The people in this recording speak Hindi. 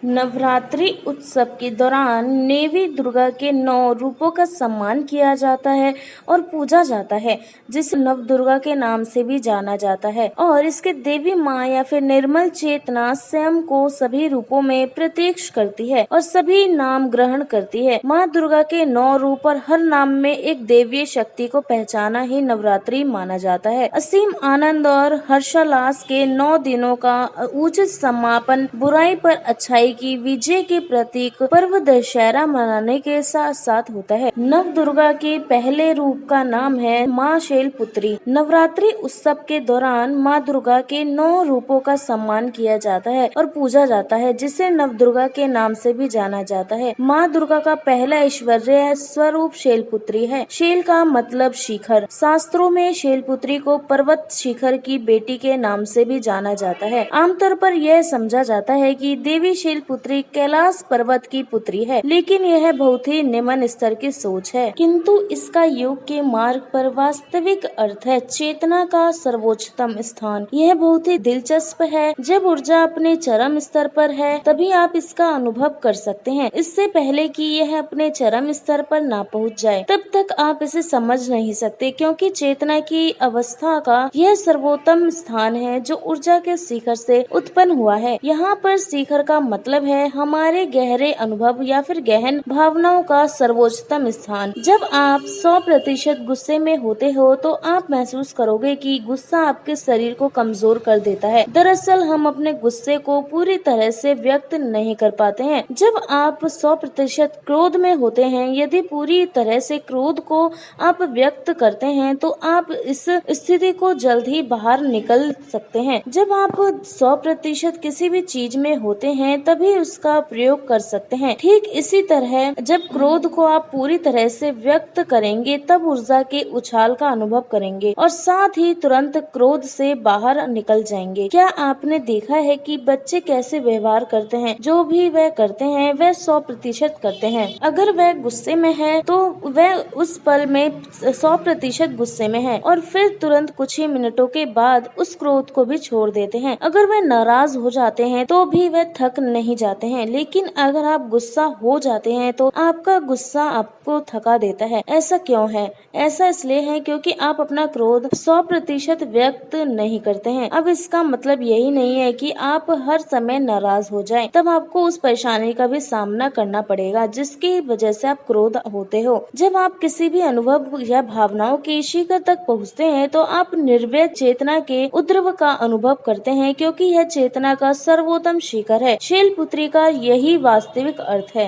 नवरात्रि उत्सव के दौरान देवी दुर्गा के 9 रूपों का सम्मान किया जाता है और पूजा जाता है, जिसे नव दुर्गा के नाम से भी जाना जाता है। और इसके देवी माँ या फिर निर्मल चेतना स्वयं को सभी रूपों में प्रत्यक्ष करती है और सभी नाम ग्रहण करती है। माँ दुर्गा के 9 रूप और हर नाम में एक देवीय शक्ति को पहचाना ही नवरात्रि माना जाता है। असीम आनंद और हर्षोल्लास के 9 दिनों का उचित समापन, बुराई पर अच्छाई की विजय के प्रतीक पर्व दशहरा मनाने के साथ साथ होता है। नव दुर्गा के पहले रूप का नाम है माँ शैलपुत्री। नवरात्रि उत्सव के दौरान माँ दुर्गा के 9 रूपों का सम्मान किया जाता है और पूजा जाता है, जिसे नव दुर्गा के नाम से भी जाना जाता है। माँ दुर्गा का पहला ऐश्वर्य स्वरूप शैलपुत्री है। शैल का मतलब शिखर। शास्त्रों में शैलपुत्री को पर्वत शिखर की बेटी के नाम से भी जाना जाता है। आमतौर पर यह समझा जाता है कि देवी शैलपुत्री कैलाश पर्वत की पुत्री है, लेकिन यह बहुत ही निम्न स्तर की सोच है। किंतु इसका योग के मार्ग पर वास्तविक अर्थ है चेतना का सर्वोच्चतम स्थान। यह बहुत ही दिलचस्प है। जब ऊर्जा अपने चरम स्तर पर है, तभी आप इसका अनुभव कर सकते हैं। इससे पहले कि यह अपने चरम स्तर पर ना पहुंच जाए, तब तक आप इसे समझ नहीं सकते, क्योंकि चेतना की अवस्था का यह सर्वोत्तम स्थान है जो ऊर्जा के शिखर से उत्पन्न हुआ है। यहाँ पर शिखर का मतलब है हमारे गहरे अनुभव या फिर गहन भावनाओं का सर्वोच्चतम स्थान। जब आप 100% गुस्से में होते हो, तो आप महसूस करोगे कि गुस्सा आपके शरीर को कमजोर कर देता है। दरअसल हम अपने गुस्से को पूरी तरह से व्यक्त नहीं कर पाते हैं। जब आप 100% क्रोध में होते हैं, यदि पूरी तरह से क्रोध को आप व्यक्त करते हैं, तो आप इस स्थिति को जल्द ही बाहर निकल सकते हैं। जब आप 100% किसी भी चीज में होते हैं, तभी उसका प्रयोग कर सकते हैं। ठीक इसी तरह जब क्रोध को आप पूरी तरह से व्यक्त करेंगे, तब ऊर्जा के उछाल का अनुभव करेंगे और साथ ही तुरंत क्रोध से बाहर निकल जाएंगे। क्या आपने देखा है कि बच्चे कैसे व्यवहार करते हैं? जो भी वह करते हैं वह 100% करते हैं। अगर वह गुस्से में है, तो वह उस पल में 100% गुस्से में है और फिर तुरंत कुछ ही मिनटों के बाद उस क्रोध को भी छोड़ देते हैं। अगर वह नाराज हो जाते हैं, तो भी वह थक नहीं जाते हैं, लेकिन अगर आप गुस्सा हो जाते हैं, तो आपका गुस्सा आपको थका देता है। ऐसा क्यों है? ऐसा इसलिए है क्योंकि आप अपना क्रोध 100% व्यक्त नहीं करते हैं। अब इसका मतलब यही नहीं है कि आप हर समय नाराज हो जाएं। तब आपको उस परेशानी का भी सामना करना पड़ेगा जिसकी वजह से आप क्रोध होते हो। जब आप किसी भी अनुभव या भावनाओं के शिखर तक पहुँचते हैं, तो आप निर्व्यक्त चेतना के उद्रव का अनुभव करते हैं, क्योंकि यह चेतना का सर्वोत्तम शिखर है। शैलपुत्री का यही वास्तविक अर्थ है।